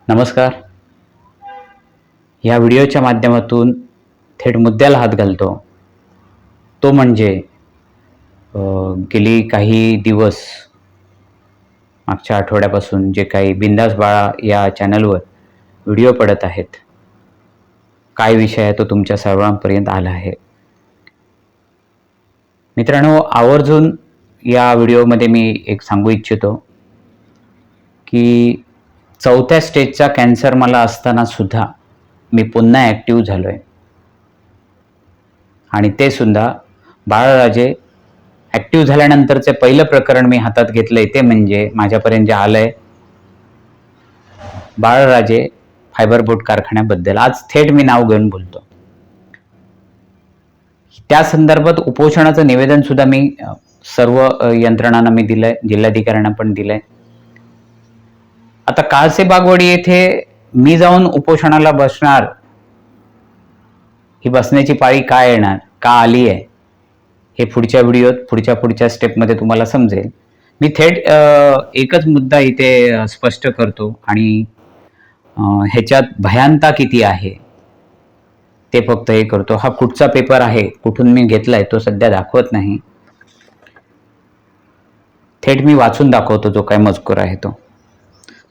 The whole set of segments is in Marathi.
नमस्कार. या व्हिडिओच्या माध्यमातून थेट मुद्द्याला हात घालतो. तो म्हणजे गेली काही दिवस मागच्या आठवड्यापासून जे काही बिंदास बाळा या चॅनलवर व्हिडिओ पडत आहेत. काय विषय आहे तो तुमच्या सर्वांपर्यंत आला आहे. मित्रांनो, आवर्जून या व्हिडिओमध्ये मी एक सांगू इच्छितो की 4थ्या स्टेजचा कॅन्सर मला असताना सुद्धा मी पुन्हा ॲक्टिव्ह झालो आहे. आणि ते सुद्धा बाळराजे ॲक्टिव्ह झाल्यानंतरचे पहिलं प्रकरण मी हातात घेतलंय ते म्हणजे माझ्यापर्यंत जे आलंय बाळराजे फायबर बोर्ड कारखान्याबद्दल. आज थेट मी नाव घेऊन बोलतो. त्या संदर्भात उपोषणाचं निवेदन सुद्धा मी सर्व यंत्रणांना मी दिलंय, जिल्हाधिकाऱ्यांना पण दिलंय. आता काळसे बागवाडी येथे मी जाऊन उपोषणाला बसणार, ही बसण्याची पाळी काय येणार, का आली आहे, हे पुढच्या व्हिडिओत पुढच्या स्टेपमध्ये तुम्हाला समजेल. मी थेट एकच मुद्दा इथे स्पष्ट करतो आणि ह्याच्यात भयानता किती आहे ते फक्त हे करतो. हा कुठचा पेपर आहे, कुठून मी घेतलाय तो सध्या दाखवत नाही. थेट मी वाचून दाखवतो जो काय मजकूर आहे तो.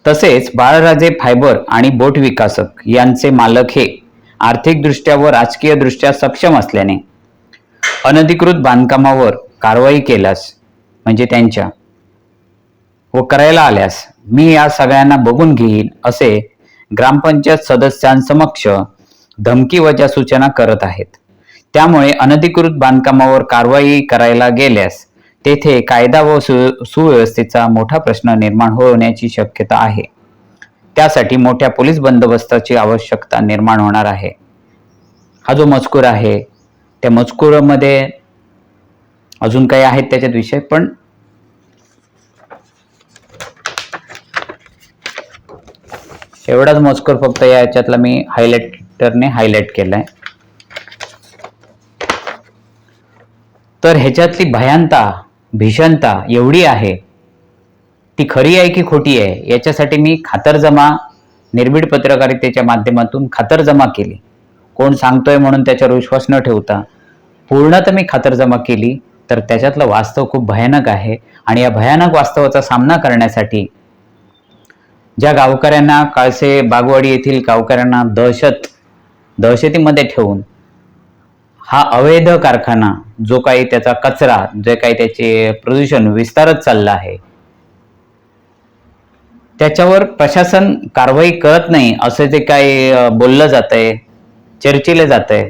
तसेच बाळराजे फायबर आणि बोट विकासक यांचे मालक हे आर्थिकदृष्ट्या व राजकीयदृष्ट्या सक्षम असल्याने अनधिकृत बांधकामावर कारवाई केल्यास म्हणजे त्यांच्या व करायला आल्यास मी या सगळ्यांना बघून घेईन असे ग्रामपंचायत सदस्यांसमक्ष धमकीवजा सूचना करत आहेत. त्यामुळे अनधिकृत बांधकामावर कारवाई करायला गेल्यास तेथे कायदा व सुव्यवस्थेचा मोठा प्रश्न निर्माण होण्याची शक्यता आहे. त्यासाठी मोठ्या पोलीस बंदोबस्ताची आवश्यकता निर्माण होणार आहे. हा जो मजकूर आहे त्या मजकुरामध्ये अजून काही आहेत त्याच्यात विषय, पण एवढाच मजकूर फक्त याच्यातला मी हायलाइटरने हायलाइट केलाय. तर ह्याच्यातली भयानता भीषणता एवढी आहे, ती खरी आहे की खोटी आहे याच्यासाठी मी खातरजमा निर्भीड पत्रकारितेच्या माध्यमातून खातरजमा केली. कोण सांगतोय म्हणून त्याच्यावर विश्वास न ठेवता पूर्णतः मी खातरजमा केली. तर त्याच्यातलं वास्तव खूप भयानक आहे आणि या भयानक वास्तवाचा सामना करण्यासाठी ज्या गावकऱ्यांना, काळसे बागवाडी येथील गावकऱ्यांना दहशतीमध्ये ठेवून हा अवैध कारखाना, जो काही त्याचा कचरा, जे काही त्याचे प्रदूषण विस्तारत चाललं आहे, त्याच्यावर प्रशासन कारवाई करत नाही असं जे काही बोललं जातंय, चर्चिलं जातंय,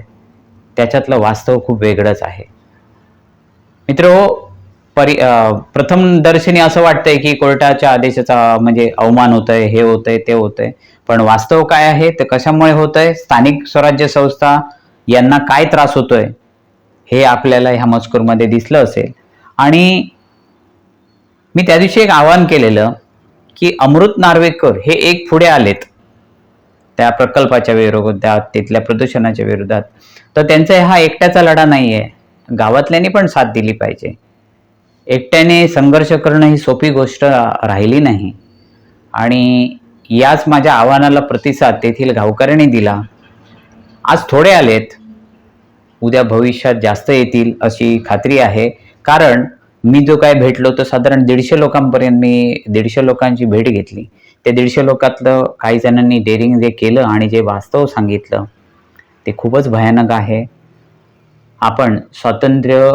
त्याच्यातलं वास्तव खूप वेगळंच आहे. मित्रहो, प्रथम दर्शनी असं वाटतंय की कोर्टाच्या आदेशाचा म्हणजे अवमान होतंय, हे होतंय, ते होतंय. पण वास्तव काय आहे, ते कशामुळे होतंय, स्थानिक स्वराज्य संस्था यांना काय त्रास होतोय हे आपल्याला ह्या मजकूरमध्ये दिसलं असेल. आणि मी त्या दिवशी एक आवाहन केलेलं की अमृत नार्वेकर हे एक पुढे आलेत त्या प्रकल्पाच्या विरोधात, तिथल्या प्रदूषणाच्या विरोधात. तर त्यांचा हा एकट्याचा लढा नाहीये, गावातल्यांनी पण साथ दिली पाहिजे. एकट्याने संघर्ष करणं ही सोपी गोष्ट राहिली नाही. आणि याच माझ्या आव्हानाला प्रतिसाद तेथील गावकऱ्यांनी दिला. आज थोडे आलेत, उद्या भविष्यात जास्त येतील अशी खात्री आहे. कारण मी जो काय भेटलो तो साधारण 150 लोकांपर्यंत मी 150 लोकांची भेट घेतली. त्या 150 लोकातलं काही जणांनी डेअरिंग जे केलं आणि जे वास्तव सांगितलं ते खूपच भयानक आहे. आपण स्वातंत्र्य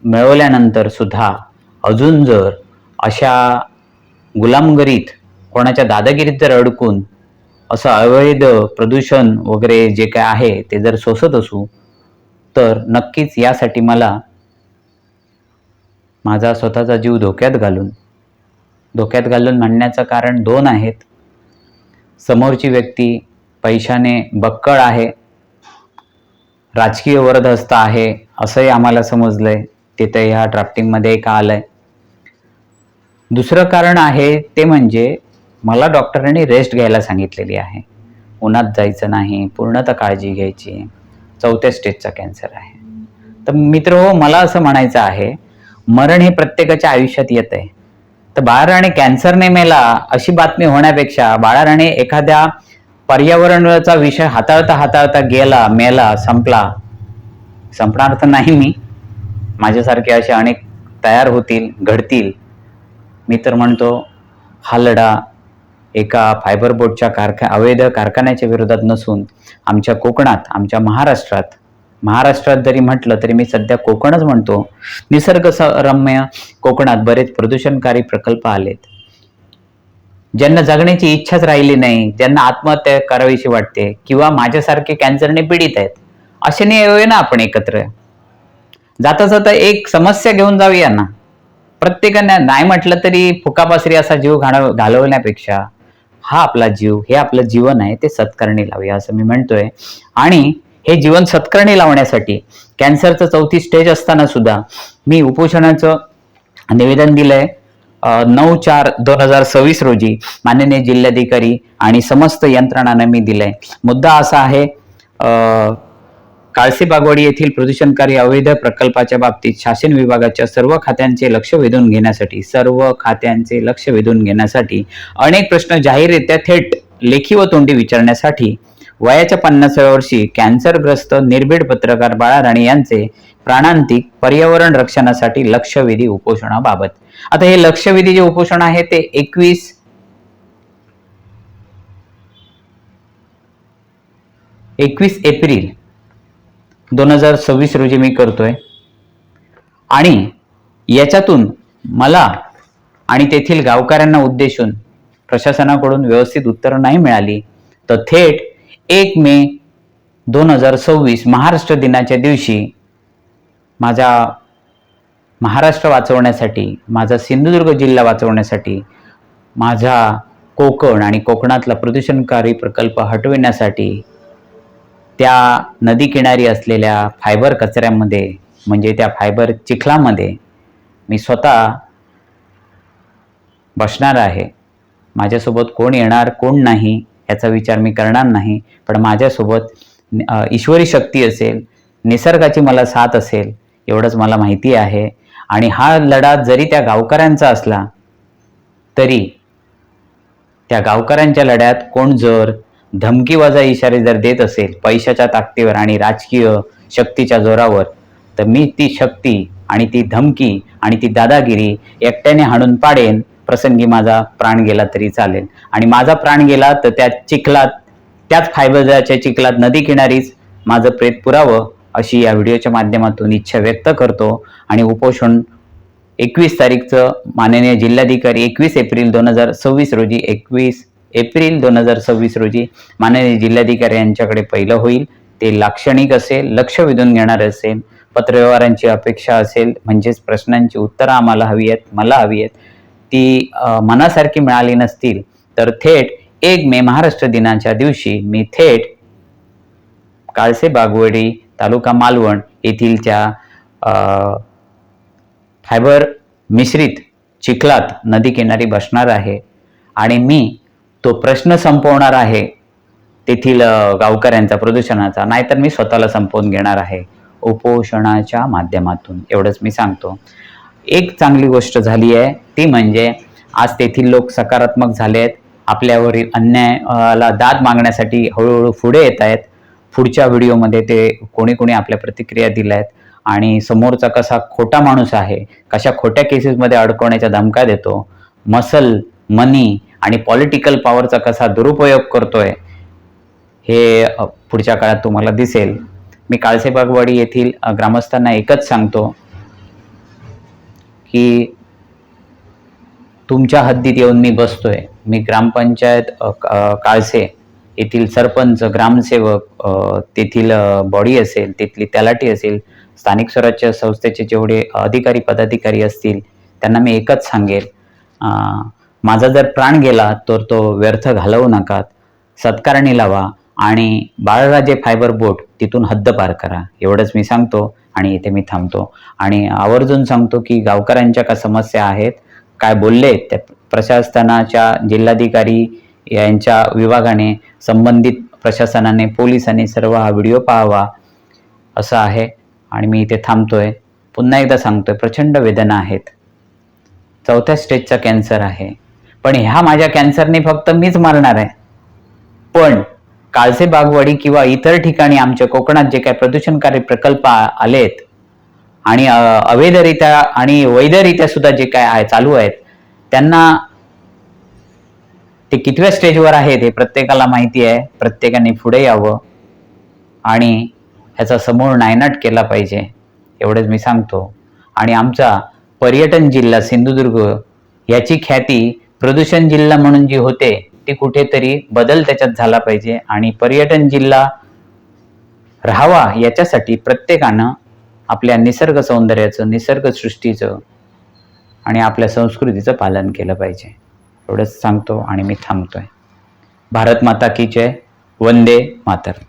मिळवल्यानंतर सुद्धा अजून जर अशा गुलामगिरीत, कोणाच्या दादागिरीत जर अडकून असं अवैध प्रदूषण वगैरे जे काय आहे ते जर सोसत असू, तर नक्कीच यासाठी मला माझा स्वतःचा जीव धोक्यात घालून म्हणण्याचं कारण 2 आहेत. समोरची व्यक्ती पैशाने बक्कळ आहे, राजकीय वरदहस्त आहे असंही आम्हाला समजलंय. ते तर ह्या ड्राफ्टिंगमध्ये का आलंय. दुसरं कारण आहे ते म्हणजे मला डॉक्टरांनी रेस्ट घ्यायला सांगितलेली आहे. उन्हात जायचं नाही, पूर्णतः काळजी घ्यायची. 4थ्या स्टेजचा कॅन्सर आहे. तर मित्रहो, मला असं म्हणायचं आहे, मरण हे प्रत्येकाच्या आयुष्यात येत आहे. तर बाळाराणे कॅन्सरने मेला अशी बातमी होण्यापेक्षा बाळाराणे एखाद्या पर्यावरणाचा विषय हाताळता हाताळता गेला, मेला, संपणार तर नाही मी, माझ्यासारखे असे अनेक तयार होतील, घडतील. मी तर म्हणतो हा लढा एका फायबर बोर्डच्या अवैध कारखान्याच्या विरोधात नसून आमच्या कोकणात, आमच्या महाराष्ट्रात जरी म्हटलं तरी मी सध्या कोकणच म्हणतो, निसर्गरम्य कोकणात बरेच प्रदूषणकारी प्रकल्प आलेत. ज्यांना जगण्याची इच्छाच राहिली नाही, ज्यांना आत्महत्या करावीशी वाटते किंवा माझ्यासारखे कॅन्सरने पीडित आहेत, असे नाही येऊया ना आपण एकत्र. जाता जाता एक समस्या घेऊन जाऊया ना. प्रत्येकाने नाही म्हटलं तरी फुकापासरी असा जीव घालवण्यापेक्षा हा आपला जीव, हे आपलं जीवन आहे, ते सत्कारणी लावूया असं मी म्हणतोय. आणि हे जीवन सत्कारणी लावण्यासाठी कॅन्सरचं 4थी स्टेज असताना सुद्धा मी उपोषणाचं निवेदन दिलंय 9/4/2026 रोजी माननीय जिल्हाधिकारी आणि समस्त यंत्रणांना मी दिलंय. मुद्दा असा आहे, काळसे बागवाडी येथील प्रदूषणकारी अवैध प्रकल्पाच्या बाबतीत शासन विभागाच्या सर्व खात्यांचे लक्ष वेधून घेण्यासाठी अनेक प्रश्न जाहीररित्या थेट लेखी व तोंडी विचारण्यासाठी वयाच्या 50व्या वर्षी कॅन्सरग्रस्त निर्भीड पत्रकार बाळाराणे यांचे प्राणांतिक पर्यावरण रक्षणासाठी लक्षवेधी उपोषणाबाबत. आता हे लक्षवेधी जे उपोषण आहे ते 21 एप्रिल 2026 रोजी मी करतोय. आणि याच्यातून मला आणि तेथील गावकऱ्यांना उद्देशून प्रशासनाकडून व्यवस्थित उत्तर नाही मिळाली तर थेट 1 मे 2026 महाराष्ट्र दिनाच्या दिवशी माझा महाराष्ट्र वाचवण्यासाठी, माझा सिंधुदुर्ग जिल्हा वाचवण्यासाठी, माझा कोकण आणि कोकणातला प्रदूषणकारी प्रकल्प हटविण्यासाठी त्या नदीकिनारी असलेल्या फायबर कचऱ्यामध्ये, म्हणजे त्या फायबर चिखलामध्ये मी स्वतः बसणार आहे. माझ्यासोबत कोण येणार कोण नाही याचा विचार मी करणार नाही, पण माझ्यासोबत ईश्वरी शक्ती असेल, निसर्गाची मला साथ असेल एवढंच मला माहिती आहे. आणि हा लढा जरी त्या गावकऱ्यांचा असला तरी त्या गावकऱ्यांच्या लढ्यात कोण जर धमकीवजा इशारे जर देत असेल पैशाच्या ताकदीवर आणि राजकीय शक्तीच्या जोरावर, तर मी ती शक्ती आणि ती धमकी आणि ती दादागिरी एकट्याने हाणून पाडेन. प्रसंगी माझा प्राण गेला तरी चालेल. आणि माझा प्राण गेला तर त्या चिखलात, त्याच फायबरच्या चिखलात नदीकिनारीच माझं प्रेत पुरावं अशी या व्हिडिओच्या माध्यमातून इच्छा व्यक्त करतो. आणि उपोषण 21 तारीखचं माननीय जिल्हाधिकारी 21 एप्रिल 2026 रोजी माननीय जिल्हाधिकारी यांच्याकडे पहिलं होईल. ते लाक्षणिक असेल, लक्ष वेधून घेणार असेल, पत्रव्यवहारांची अपेक्षा असेल, म्हणजेच प्रश्नांची उत्तरं आम्हाला हवी आहेत, मला हवी आहेत, ती मनासारखी मिळाली नसतील तर थेट 1 मे महाराष्ट्र दिनाच्या दिवशी मी थेट काळसे बागवडी तालुका मालवण येथीलच्या फायबर मिश्रित चिखलात नदीकिनारी बसणार आहे. आणि मी तो प्रश्न संपवणार आहे तेथील गावकऱ्यांचा, प्रदूषणाचा, नाहीतर मी स्वतःला संपवून घेणार आहे उपोषणाच्या माध्यमातून, एवढंच मी सांगतो. एक चांगली गोष्ट झाली आहे ती म्हणजे आज तेथील लोक सकारात्मक झाले आहेत, आपल्यावरील अन्यायाला दाद मागण्यासाठी हळूहळू पुढे येत आहेत. पुढच्या व्हिडिओमध्ये ते कोणी आपल्या प्रतिक्रिया दिल्या आहेत आणि समोरचा कसा खोटा माणूस आहे, कशा खोट्या केसेसमध्ये अडकवण्याचा धमका देतो, मसल, मनी आणि पॉलिटिकल पॉवरचा कसा दुरुपयोग करतोय हे पुढच्या काळात तुम्हाला दिसेल. मी काळसे बागवाडी येथील ग्रामस्थांना एकच सांगतो की तुमच्या हद्दीत येऊन मी बसतोय. मी ग्रामपंचायत काळसे येथील सरपंच, ग्रामसेवक, तेथील बॉडी असेल, तेथली तलाठी असेल, स्थानिक स्वराज्य संस्थेचे जेवढे अधिकारी पदाधिकारी असतील त्यांना मी एकच सांगेल, माझा जर प्राण गेला तर तो व्यर्थ घालवू नका, सत्कारणी लावा आणि बाळराजे फायबर बोट तिथून हद्द पार करा, एवढंच मी सांगतो. आणि इथे मी थांबतो आणि आवर्जून सांगतो की गावकऱ्यांच्या काय समस्या आहेत, काय बोलले त्या प्रशासनाच्या, जिल्हाधिकारी यांच्या विभागाने, संबंधित प्रशासनाने, पोलिसांनी सर्व हा व्हिडिओ पाहावा असं आहे. आणि मी इथे थांबतोय. पुन्हा एकदा सांगतोय, प्रचंड वेदना आहेत. 4थ्या स्टेजचा कॅन्सर आहे. पण ह्या माझ्या कॅन्सरने फक्त मीच मरणार आहे. पण काळसे बागवाडी किंवा इतर ठिकाणी आमच्या कोकणात जे काही प्रदूषणकारी प्रकल्प आलेत आणि अवैधरित्या आणि वैधरित्या सुद्धा जे काय आहे चालू आहेत, त्यांना ते कितव्या स्टेजवर आहेत हे प्रत्येकाला माहिती आहे. प्रत्येकाने पुढे यावं आणि ह्याचा समूळ नायनाट केला पाहिजे, एवढंच मी सांगतो. आणि आमचा पर्यटन जिल्हा सिंधुदुर्ग याची ख्याती प्रदूषण जिल्हा म्हणून जी होते ती कुठेतरी बदल त्याच्यात झाला पाहिजे. आणि पर्यटन जिल्हा राहावा याच्यासाठी प्रत्येकानं आपल्या निसर्ग सौंदर्याचं, निसर्गसृष्टीचं आणि आपल्या संस्कृतीचं पालन केलं पाहिजे, एवढंच सांगतो आणि मी थांबतोय. भारत माता की जय. वंदे मातरम.